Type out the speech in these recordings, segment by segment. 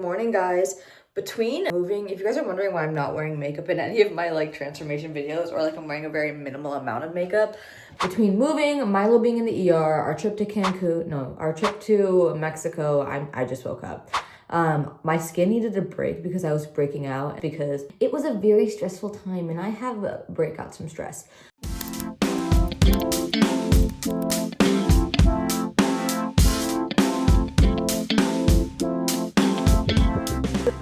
Good morning, guys. Between moving, if you guys are wondering why I'm not wearing makeup in any of my like transformation videos, or like I'm wearing a very minimal amount of makeup, between moving, Milo being in the ER, our trip to Cancun, no, our trip to Mexico, I just woke up. My skin needed a break because I was breaking out because it was a very stressful time and I have breakouts from stress.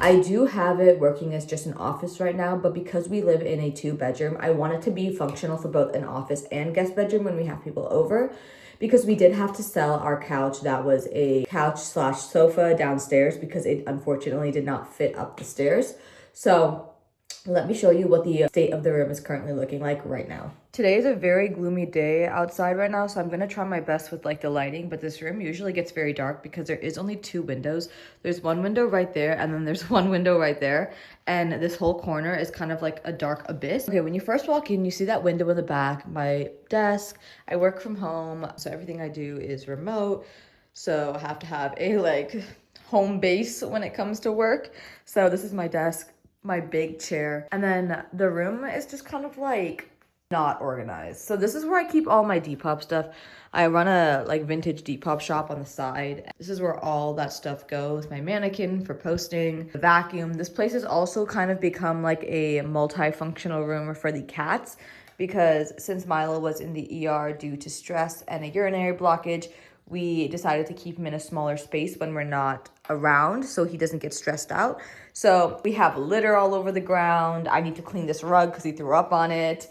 I do have it working as just an office right now, but because we live in a 2-bedroom, I want it to be functional for both an office and guest bedroom when we have people over, because we did have to sell our couch. That was a couch slash sofa downstairs because it unfortunately did not fit up the stairs. So let me show you what the state of the room is currently looking like right now. Today is a very gloomy day outside right now, so I'm gonna try my best with like the lighting, but this room usually gets very dark because there is only 2 windows. There's one window right there, and then there's one window right there, and this whole corner is kind of like a dark abyss. Okay, when you first walk in, you see that window in the back, my desk. I work from home, so everything I do is remote, so I have to have a like home base when it comes to work. So this is my desk, my big chair, and then the room is just kind of like not organized. So this is where I keep all my Depop stuff. I run a like vintage Depop shop on the side. This is where all that stuff goes. My mannequin for posting, the vacuum. This place has also kind of become like a multifunctional room for the cats, because since Milo was in the ER due to stress and a urinary blockage, we decided to keep him in a smaller space when we're not around so he doesn't get stressed out. So we have litter all over the ground. I need to clean this rug because he threw up on it.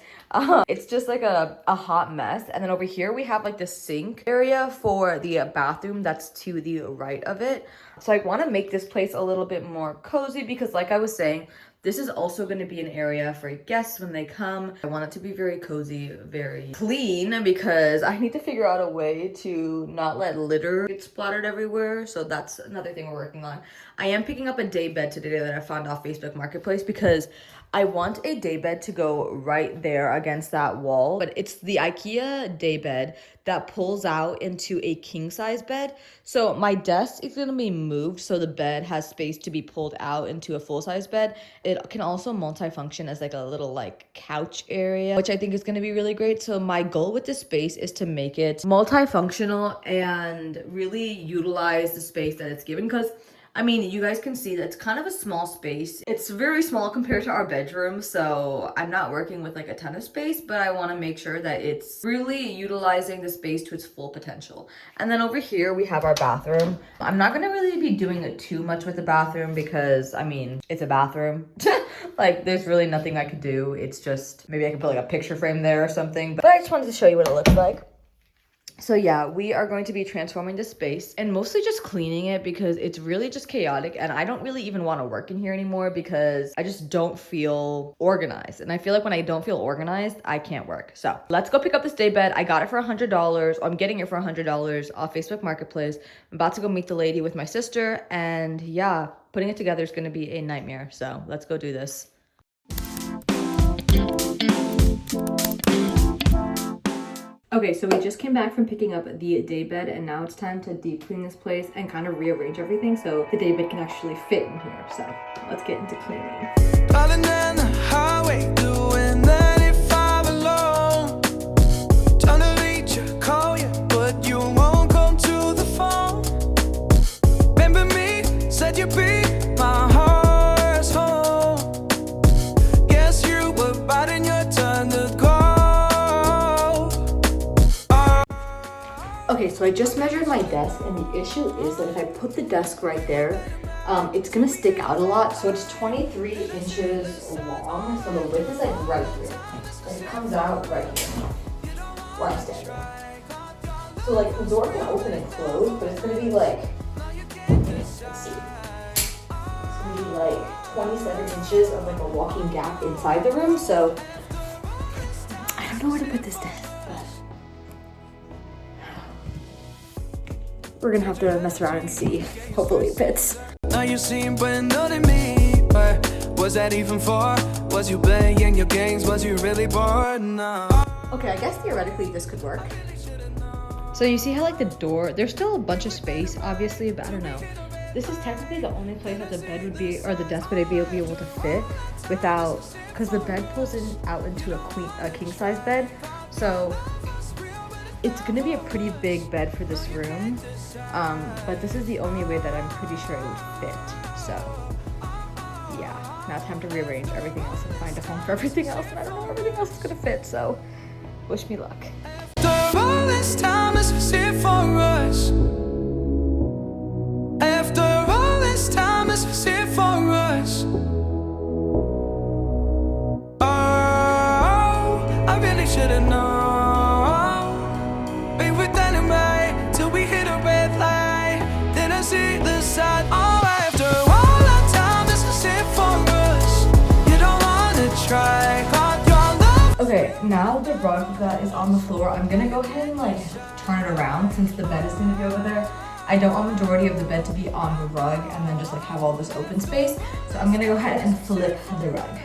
It's just like a hot mess. And then over here we have like the sink area for the bathroom that's to the right of it. So I want to make this place a little bit more cozy because, like I was saying, this is also going to be an area for guests when they come. I want it to be very cozy, very clean, because I need to figure out a way to not let litter get splattered everywhere. So that's another thing we're working on. I am picking up a day bed today that I found off Facebook Marketplace because I want a day bed to go right there against that wall. But it's the IKEA day bed that pulls out into a king size bed. So my desk is going to be moved so the bed has space to be pulled out into a full size bed. It can also multifunction as like a little like couch area, which I think is going to be really great. So my goal with this space is to make it multifunctional and really utilize the space that it's given, because I mean, you guys can see that it's kind of a small space. It's very small compared to our bedroom, so I'm not working with like a ton of space, but I want to make sure that it's really utilizing the space to its full potential. And then over here, we have our bathroom. I'm not going to really be doing it too much with the bathroom because, I mean, it's a bathroom. Like, there's really nothing I could do. It's just, maybe I could put like a picture frame there or something. But I just wanted to show you what it looks like. So yeah, we are going to be transforming this space and mostly just cleaning it because it's really just chaotic, and I don't really even want to work in here anymore because I just don't feel organized. And I feel like when I don't feel organized, I can't work. So let's go pick up this day bed. I got it for $100. I'm getting it for $100 off Facebook Marketplace. I'm about to go meet the lady with my sister, and yeah, putting it together is going to be a nightmare. So let's go do this. Okay, so we just came back from picking up the day bed, and now it's time to deep clean this place and kind of rearrange everything so the day bed can actually fit in here. So let's get into cleaning. Driving down the highway, doing 95 alone. Trying to reach you, call you, but you won't come to the phone. Remember me, said you'd be my heart's home. Guess you were riding your turn to go. Okay, so I just measured my desk, and the issue is that if I put the desk right there, it's gonna stick out a lot. So it's 23 inches long, so the width is like right here. And it comes out right here, where I'm standing. So like the door can open and close, but it's gonna be like, let's see. It's gonna be like 27 inches of like a walking gap inside the room, so I don't know where to put this desk. We're gonna have to mess around and see. Hopefully it fits. Now you seem brand new to me, but was that even for? Was you playing your games? Was you really bored? No. Okay, I guess theoretically this could work. So you see how like the door, there's still a bunch of space, obviously, but I don't know. this is technically the only place that the bed would be, or the desk would be able to fit without, because the bed pulls out into a king size bed. So it's gonna be a pretty big bed for this room. But this is the only way that I'm pretty sure it would fit. So yeah, now time to rearrange everything else and find a home for everything else. And I don't know where everything else is gonna fit, so wish me luck. After all this time, is it for us? After all this time, is it for us? Oh, I really should've known. We were standing right till we hit a red light. Then I see the side. Oh, after all that time, this is it for us. You don't wanna try. Okay, now the rug that is on the floor, I'm gonna go ahead and like turn it around since the bed is gonna be over there. I don't want majority of the bed to be on the rug and then just like have all this open space. So I'm gonna go ahead and flip the rug.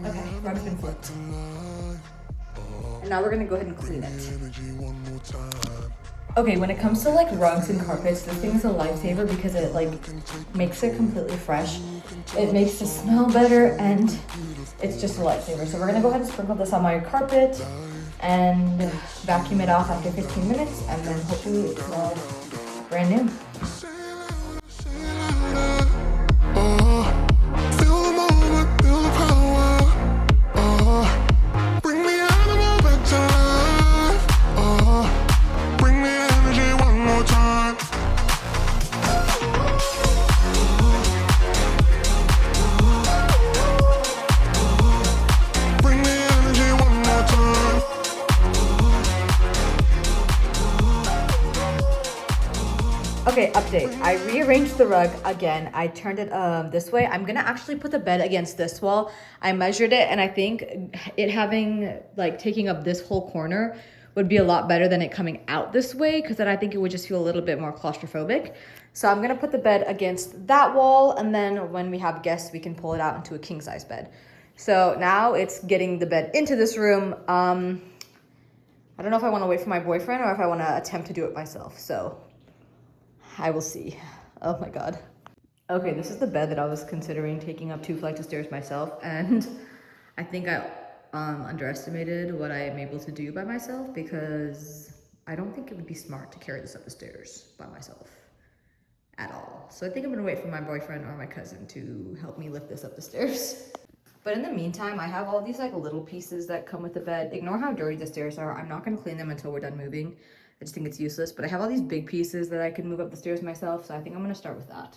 Okay, rug's been flipped. And now we're gonna go ahead and clean it. Okay, when it comes to like rugs and carpets, this thing is a lifesaver because it like makes it completely fresh. It makes it smell better and it's just a lifesaver. So we're gonna go ahead and sprinkle this on my carpet and vacuum it off after 15 minutes and then hopefully it smells brand new. Okay, update. I rearranged the rug again. I turned it this way. I'm gonna actually put the bed against this wall. I measured it and I think it having like taking up this whole corner would be a lot better than it coming out this way, because then I think it would just feel a little bit more claustrophobic. So I'm gonna put the bed against that wall, and then when we have guests, we can pull it out into a king size bed. So now it's getting the bed into this room. I don't know if I wanna wait for my boyfriend or if I wanna attempt to do it myself. So I will see. Oh my God. Okay, this is the bed that I was considering taking up 2 flights of stairs myself, and I think I underestimated what I am able to do by myself, because I don't think it would be smart to carry this up the stairs by myself at all. So I think I'm gonna wait for my boyfriend or my cousin to help me lift this up the stairs. But in the meantime, I have all these like little pieces that come with the bed. Ignore how dirty the stairs are. I'm not gonna clean them until we're done moving. I just think it's useless, but I have all these big pieces that I can move up the stairs myself, so I think I'm gonna start with that.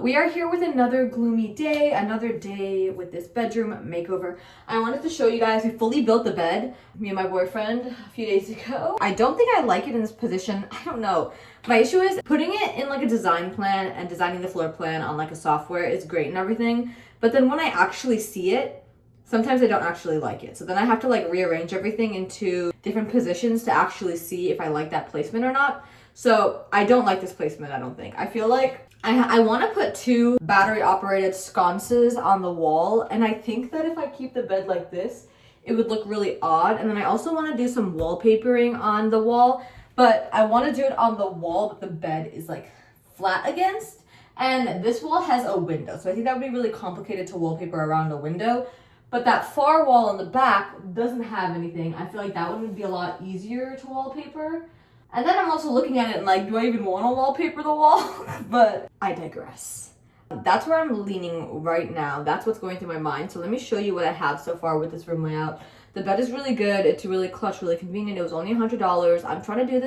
We are here with another gloomy day, another day with this bedroom makeover. I wanted to show you guys, we fully built the bed, me and my boyfriend, a few days ago. I don't think I like it in this position. I don't know. My issue is putting it in like a design plan and designing the floor plan on like a software is great and everything, but then when I actually see it, sometimes I don't actually like it. So then I have to like rearrange everything into different positions to actually see if I like that placement or not. So I don't like this placement, I don't think. I feel like I want to put 2 battery operated sconces on the wall. And I think that if I keep the bed like this, it would look really odd. And then I also want to do some wallpapering on the wall, but I want to do it on the wall that the bed is like flat against. And this wall has a window. So I think that would be really complicated to wallpaper around the window. But that far wall in the back doesn't have anything. I feel like that one would be a lot easier to wallpaper. And then I'm also looking at it and like, do I even want to wallpaper the wall? But I digress. That's where I'm leaning right now. That's what's going through my mind. So let me show you what I have so far with this room layout. The bed is really good. It's really clutch, really convenient. It was only $100. I'm trying to do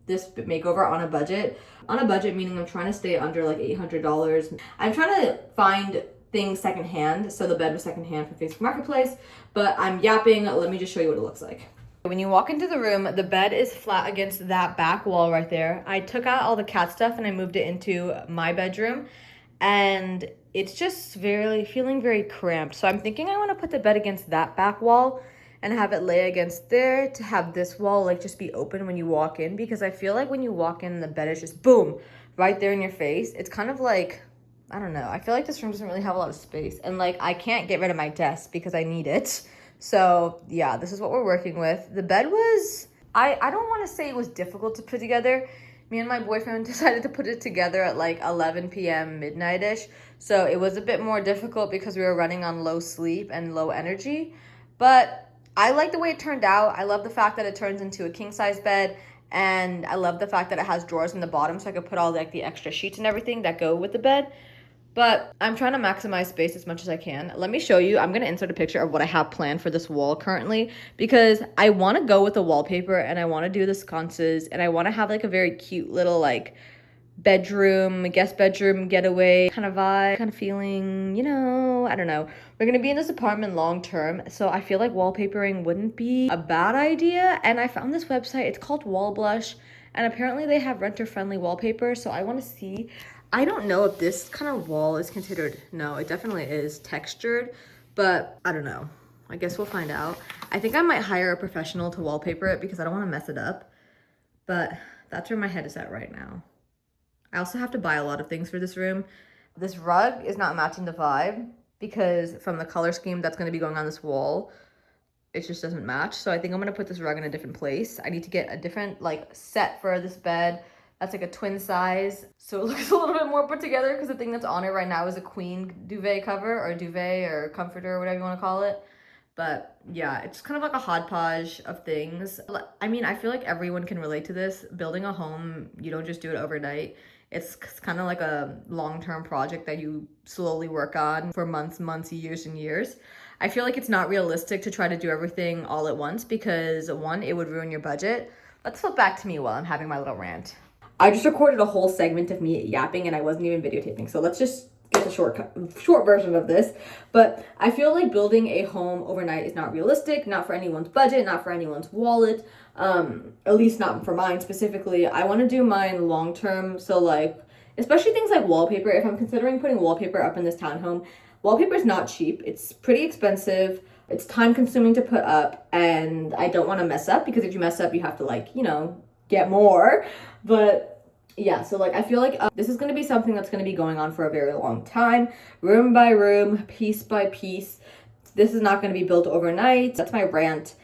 this makeover on a budget. On a budget meaning I'm trying to stay under like $800. I'm trying to find things secondhand. So the bed was secondhand from Facebook Marketplace, but I'm yapping. Let me just show you what it looks like. When you walk into the room, the bed is flat against that back wall right there. I took out all the cat stuff and I moved it into my bedroom, and it's just feeling very cramped. So I'm thinking I want to put the bed against that back wall and have it lay against there to have this wall like just be open when you walk in, because I feel like when you walk in, the bed is just boom, right there in your face. It's kind of like, I don't know. I feel like this room doesn't really have a lot of space, and like I can't get rid of my desk because I need it. So yeah, this is what we're working with. The bed was, I don't want to say it was difficult to put together. Me and my boyfriend decided to put it together at like 11 p.m. midnight-ish. So it was a bit more difficult because we were running on low sleep and low energy. But I like the way it turned out. I love the fact that it turns into a king-size bed. And I love the fact that it has drawers in the bottom so I could put all like the extra sheets and everything that go with the bed. But I'm trying to maximize space as much as I can. Let me show you. I'm going to insert a picture of what I have planned for this wall currently, because I want to go with the wallpaper and I want to do the sconces and I want to have like a very cute little like bedroom, guest bedroom getaway kind of vibe, kind of feeling, you know, I don't know. We're going to be in this apartment long term, so I feel like wallpapering wouldn't be a bad idea. And I found this website. It's called Wall Blush, and apparently they have renter-friendly wallpaper, so I want to see. I don't know if this kind of wall is considered, no, it definitely is textured, but I don't know. I guess we'll find out. I think I might hire a professional to wallpaper it because I don't want to mess it up, but that's where my head is at right now. I also have to buy a lot of things for this room. This rug is not matching the vibe because from the color scheme that's going to be going on this wall, it just doesn't match. So I think I'm going to put this rug in a different place. I need to get a different like set for this bed. That's like a twin size, so it looks a little bit more put together because the thing that's on it right now is a queen duvet cover or duvet or comforter or whatever you want to call it. But yeah, it's kind of like a hodgepodge of things. I mean, I feel like everyone can relate to this. Building a home, you don't just do it overnight. It's kind of like a long-term project that you slowly work on for months, years and years. I feel like it's not realistic to try to do everything all at once because one, it would ruin your budget. Let's flip back to me while I'm having my little rant. I just recorded a whole segment of me yapping and I wasn't even videotaping. So let's just get the short version of this. But I feel like building a home overnight is not realistic, not for anyone's budget, not for anyone's wallet. At least not for mine specifically. I want to do mine long term. So like, especially things like wallpaper. If I'm considering putting wallpaper up in this townhome, wallpaper is not cheap. It's pretty expensive. It's time consuming to put up, and I don't want to mess up because if you mess up, you have to like, you know, get more. But yeah, so like I feel like this is going to be something that's going to be going on for a very long time, room by room, piece by piece. This is not going to be built overnight. That's my rant.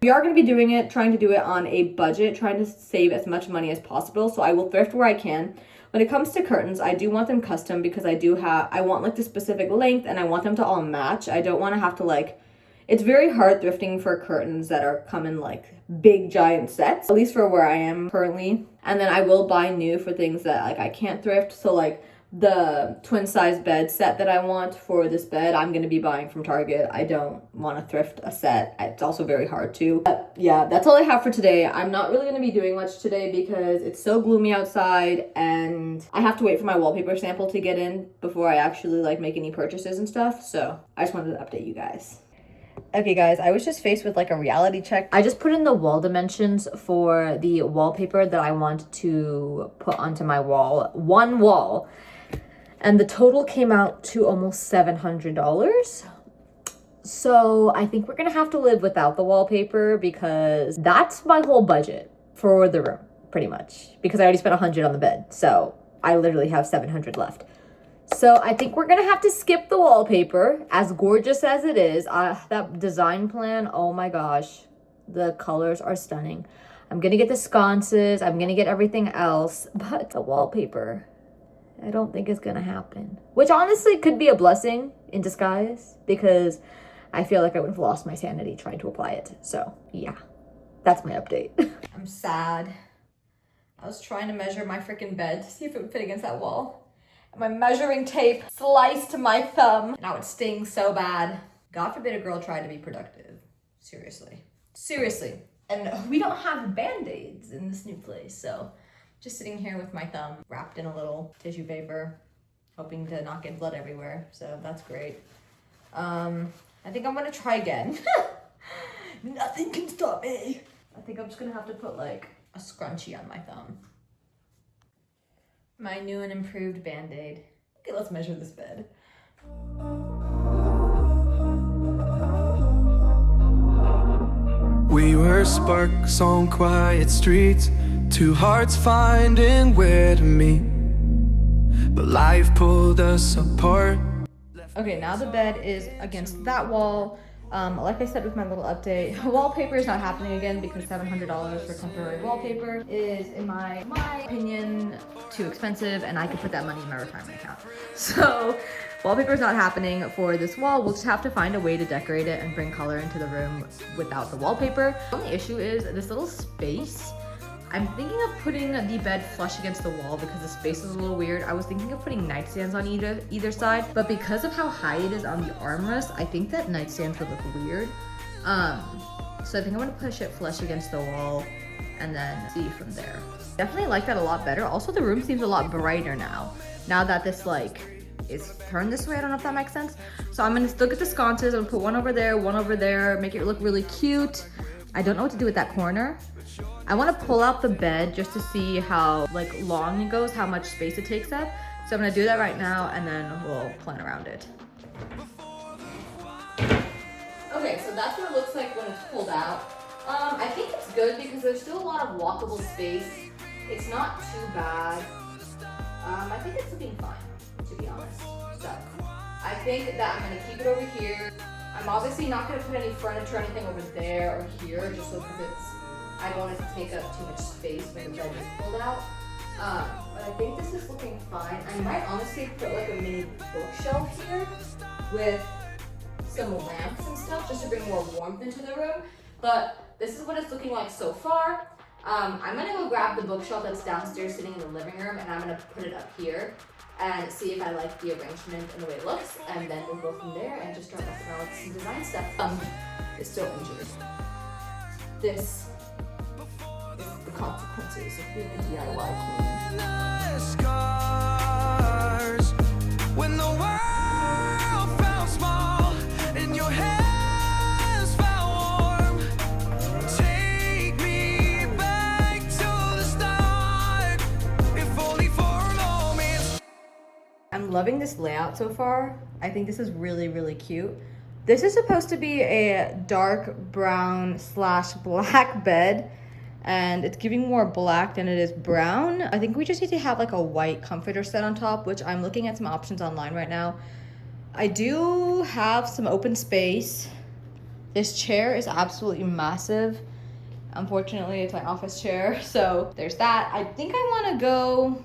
We are going to be doing it, trying to do it on a budget, trying to save as much money as possible. So I will thrift where I can. When it comes to curtains, I do want them custom because I want like the specific length and I want them to all match. I don't want to have to like, it's very hard thrifting for curtains that come in like big giant sets, at least for where I am currently. And then I will buy new for things that like I can't thrift. So like the twin size bed set that I want for this bed, I'm going to be buying from Target. I don't want to thrift a set. It's also very hard to. But yeah, that's all I have for today. I'm not really going to be doing much today because it's so gloomy outside and I have to wait for my wallpaper sample to get in before I actually like make any purchases and stuff. So I just wanted to update you guys. Okay guys, I was just faced with like a reality check. I just put in the wall dimensions for the wallpaper that I want to put onto my wall. One wall. And the total came out to almost $700. So I think we're gonna have to live without the wallpaper because that's my whole budget for the room, pretty much. Because I already spent $100 on the bed. So I literally have $700 left. So I think we're gonna have to skip the wallpaper, as gorgeous as it is. That design plan, oh my gosh, the colors are stunning. I'm gonna get the sconces, I'm gonna get everything else, but the wallpaper, I don't think it's gonna happen. Which honestly could be a blessing in disguise because I feel like I would have lost my sanity trying to apply it. So yeah, that's my update. I'm sad. I was trying to measure my freaking bed to see if it would fit against that wall. My measuring tape sliced my thumb. Now it stings so bad. God forbid a girl tried to be productive. Seriously. Seriously. And we don't have Band-Aids in this new place, so just sitting here with my thumb wrapped in a little tissue paper, hoping to not get blood everywhere. So that's great. I think I'm gonna try again. Nothing can stop me. I think I'm just gonna have to put like a scrunchie on my thumb. My new and improved Band-Aid. Okay, let's measure this bed. We were sparks on quiet streets, two hearts finding where to meet, but life pulled us apart. Okay, now the bed is against that wall. Like I said with my little update, wallpaper is not happening again because $700 for temporary wallpaper is, in my opinion, too expensive, and I could put that money in my retirement account. So wallpaper is not happening for this wall. We'll just have to find a way to decorate it and bring color into the room without the wallpaper. The only issue is this little space. I'm thinking of putting the bed flush against the wall because the space is a little weird. I was thinking of putting nightstands on either side, but because of how high it is on the armrest, I think that nightstands would look weird. So I think I'm gonna push it flush against the wall and then see from there. Definitely like that a lot better. Also, the room seems a lot brighter now that this like is turned this way. I don't know if that makes sense. So I'm gonna still get the sconces. I'm gonna put one over there, make it look really cute. I don't know what to do with that corner. I want to pull out the bed just to see how like long it goes, how much space it takes up. So I'm gonna do that right now and then we'll plan around it. Okay, so that's what it looks like when it's pulled out. I think it's good because there's still a lot of walkable space. It's not too bad. I think it's looking fine, to be honest. So I think that I'm gonna keep it over here. I'm obviously not gonna put any furniture or anything over there or here, just so because I don't want it to take up too much space when the bed is pulled out. But I think this is looking fine. I might honestly put like a mini bookshelf here with some lamps and stuff just to bring more warmth into the room. But this is what it's looking like so far. I'm gonna go grab the bookshelf that's downstairs sitting in the living room and I'm gonna put it up here and see if I like the arrangement and the way it looks, and then we'll go from there and just start messing around with some design stuff. It's still injured. This is the consequences of being a DIY queen. Scars when the world felt small and your hands felt warm. Take me back to the start, if only for a moment. I'm loving this layout so far. I think this is really, really cute. This is supposed to be a dark brown / black bed, and it's giving more black than it is brown. I think we just need to have like a white comforter set on top, which I'm looking at some options online right now. I do have some open space. This chair is absolutely massive. Unfortunately, it's my office chair, so there's that. I think I want to go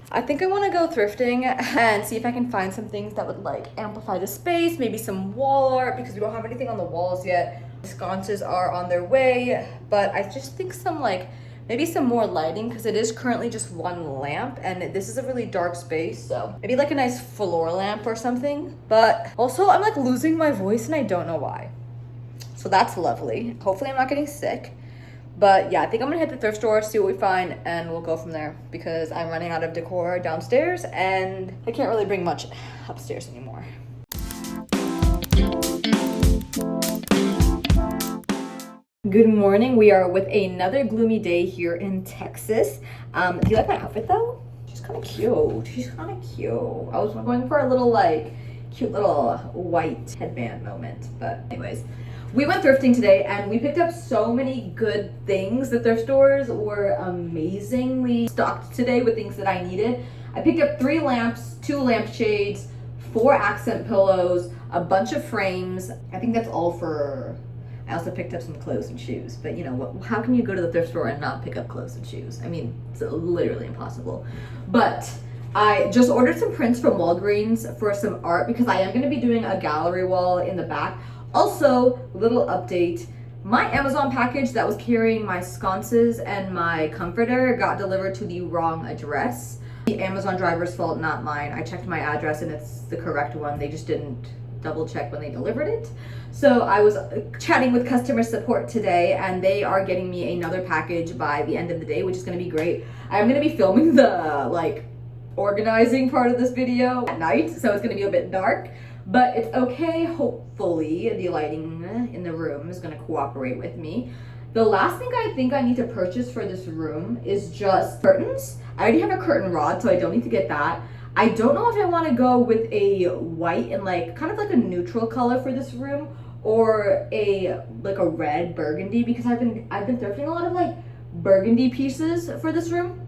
thrifting and see if I can find some things that would like amplify the space, maybe some wall art because we don't have anything on the walls yet. The sconces are on their way, but I just think maybe some more lighting because it is currently just one lamp and this is a really dark space, so maybe like a nice floor lamp or something. But also I'm like losing my voice and I don't know why, so that's lovely. Hopefully I'm not getting sick. But yeah, I think I'm gonna hit the thrift store, see what we find, and we'll go from there because I'm running out of decor downstairs and I can't really bring much upstairs anymore. Good morning. We are with another gloomy day here in Texas. Do you like my outfit though? She's kind of cute. I was going for a little like cute little white headband moment, but anyways. We went thrifting today and we picked up so many good things. The thrift stores were amazingly stocked today with things that I needed. I picked up 3 lamps, 2 lampshades, 4 accent pillows, a bunch of frames. I think that's all for... I also picked up some clothes and shoes, but you know, how can you go to the thrift store and not pick up clothes and shoes? I mean, it's literally impossible. But I just ordered some prints from Walgreens for some art because I am gonna be doing a gallery wall in the back. Also, little update, my Amazon package that was carrying my sconces and my comforter got delivered to the wrong address. The Amazon driver's fault, not mine. I checked my address and it's the correct one. They just didn't double check when they delivered it. So I was chatting with customer support today and they are getting me another package by the end of the day, which is gonna be great. I'm gonna be filming the like organizing part of this video at night, so it's gonna be a bit dark. But it's okay, hopefully the lighting in the room is gonna cooperate with me. The last thing I think I need to purchase for this room is just curtains. I already have a curtain rod, so I don't need to get that. I don't know if I wanna go with a white and like, kind of like a neutral color for this room, or a red burgundy, because I've been thrifting a lot of like burgundy pieces for this room.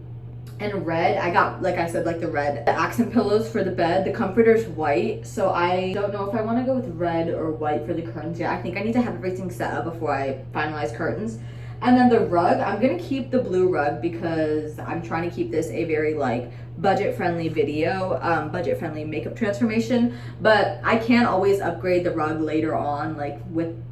And red, I got, like I said, like the red accent pillows for the bed. The comforter's white, so I don't know if I want to go with red or white for the curtains yet. I think I need to have everything set up before I finalize curtains. And then the rug, I'm gonna keep the blue rug because I'm trying to keep this a very like budget-friendly video, budget-friendly makeup transformation. But I can always upgrade the rug later on, like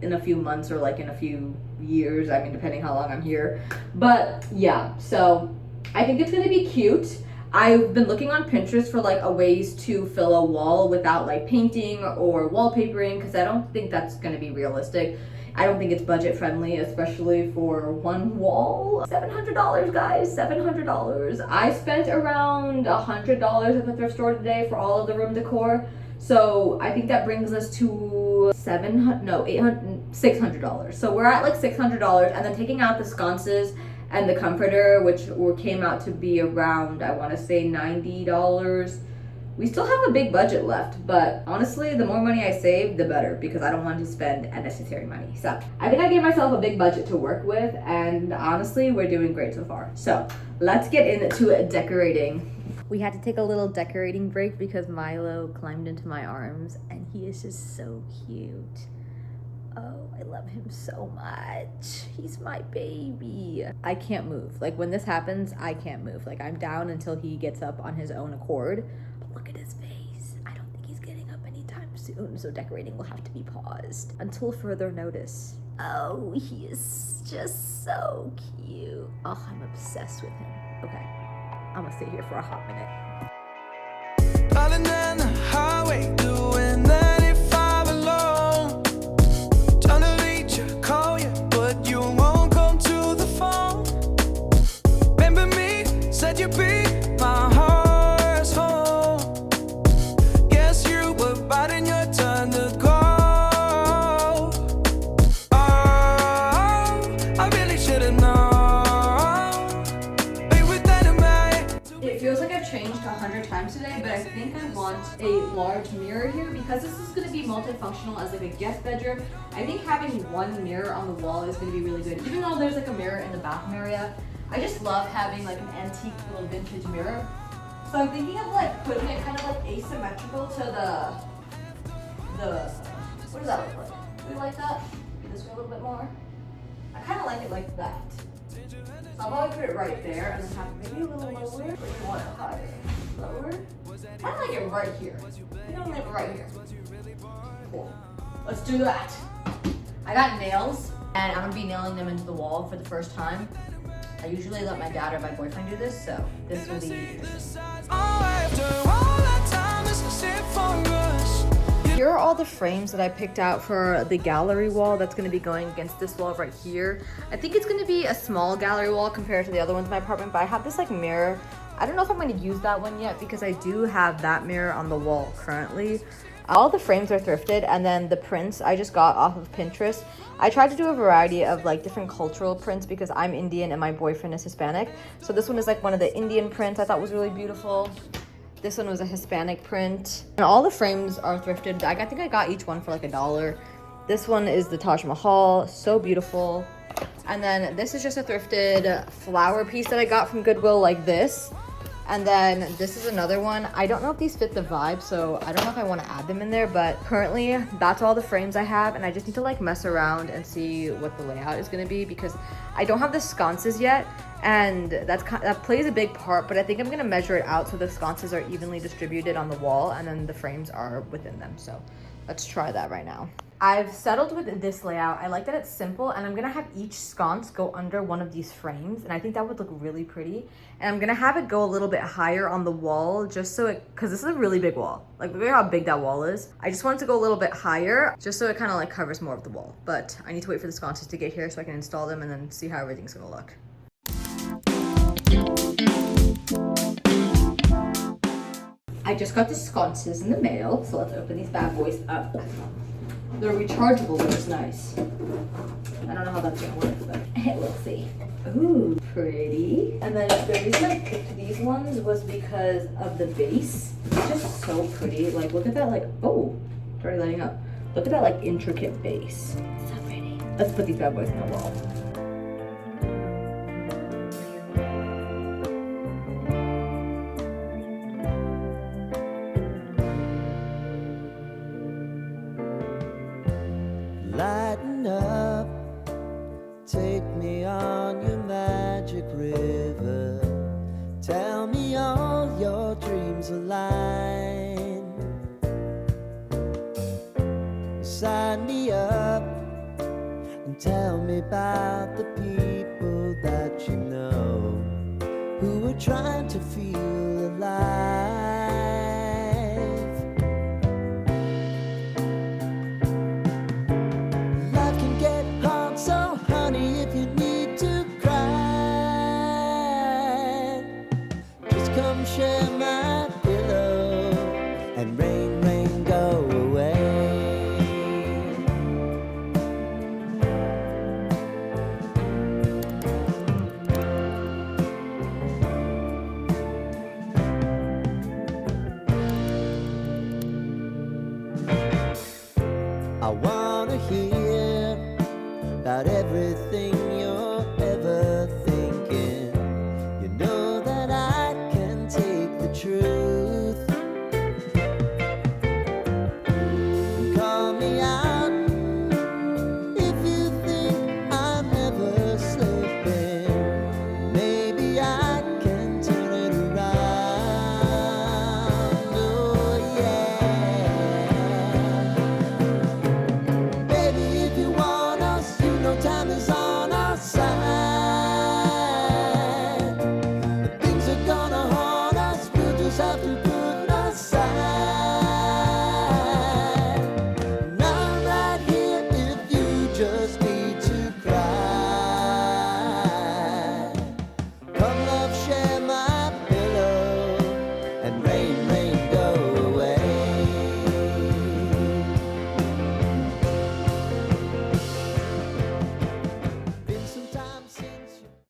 in a few months or like in a few years. I mean, depending how long I'm here. But yeah, so I think it's gonna be cute. I've been looking on Pinterest for like a ways to fill a wall without like painting or wallpapering, because I don't think that's gonna be realistic. I don't think it's budget friendly, especially for one wall. $700, guys, $700. I spent around $100 at the thrift store today for all of the room decor. So I think that brings us to $600. So we're at like $600, and then taking out the sconces and the comforter, which came out to be around, I want to say $90. We still have a big budget left, but honestly, the more money I save, the better, because I don't want to spend unnecessary money. So I think I gave myself a big budget to work with, and honestly, we're doing great so far. So let's get into decorating. We had to take a little decorating break because Milo climbed into my arms, and he is just so cute. Oh, I love him so much. He's my baby. I can't move. Like when this happens, I can't move. Like I'm down until he gets up on his own accord. But look at his face. I don't think he's getting up anytime soon, so decorating will have to be paused until further notice. Oh, he is just so cute. Oh, I'm obsessed with him. Okay, I'm gonna stay here for a hot minute. Darling, down the highway, doing 95 alone. Trying to reach you, call you, but you won't come to the phone. Remember me, said you'd be my heart's home. Guess you were biding your turn to go. Oh, I really should've known. Be with dynamite. It feels like I've changed 100 times today, but I think I want a large mirror here because this is going to be multifunctional as like a guest bedroom. I think having one mirror on the wall is going to be really good. Even though there's like a mirror in the bathroom area, I just love having like an antique little vintage mirror. So I'm thinking of like putting it kind of like asymmetrical to the what does that look like? Do we like that? This way a little bit more. I kind of like it like that. I'll probably put it right there and then have it maybe a little lower. Or do you want it higher? Lower? I like it right here. I don't like it right here. Cool. Let's do that. I got nails, and I'm gonna be nailing them into the wall for the first time. I usually let my dad or my boyfriend do this, so this will be Here are all the frames that I picked out for the gallery wall that's going to be going against this wall right here. I think it's going to be a small gallery wall compared to the other ones in my apartment, but I have this like mirror. I don't know if I'm going to use that one yet because I do have that mirror on the wall currently. All the frames are thrifted, and then the prints I just got off of Pinterest. I tried to do a variety of like different cultural prints because I'm Indian and my boyfriend is Hispanic. So this one is like one of the Indian prints I thought was really beautiful. This one was a Hispanic print. And all the frames are thrifted. I think I got each one for like $1. This one is the Taj Mahal, so beautiful. And then this is just a thrifted flower piece that I got from Goodwill like this. And then this is another one. I don't know if these fit the vibe, so I don't know if I want to add them in there, but currently that's all the frames I have, and I just need to like mess around and see what the layout is going to be because I don't have the sconces yet, and that plays a big part, but I think I'm going to measure it out so the sconces are evenly distributed on the wall and then the frames are within them. So let's try that right now. I've settled with this layout. I like that it's simple, and I'm gonna have each sconce go under one of these frames, and I think that would look really pretty. And I'm gonna have it go a little bit higher on the wall just so because this is a really big wall. Like look at how big that wall is. I just want it to go a little bit higher just so it kind of like covers more of the wall. But I need to wait for the sconces to get here so I can install them and then see how everything's gonna look. I just got the sconces in the mail, so let's open these bad boys up. They're rechargeable, which is nice. I don't know how that's gonna work, but we'll see. Ooh, pretty. And then the reason I picked these ones was because of the base. It's just so pretty. Like, look at that, like, oh, it's already lighting up. Look at that like intricate base. So pretty. Let's put these bad boys on the wall. Lighten up, take me on your magic river. Tell me all your dreams align. Sign me up and tell me about the people that you know who are trying to feel alive. Life can get hard, so honey, if you need to cry, just come share my pillow and rain, rain, go away. I wanna hear about everything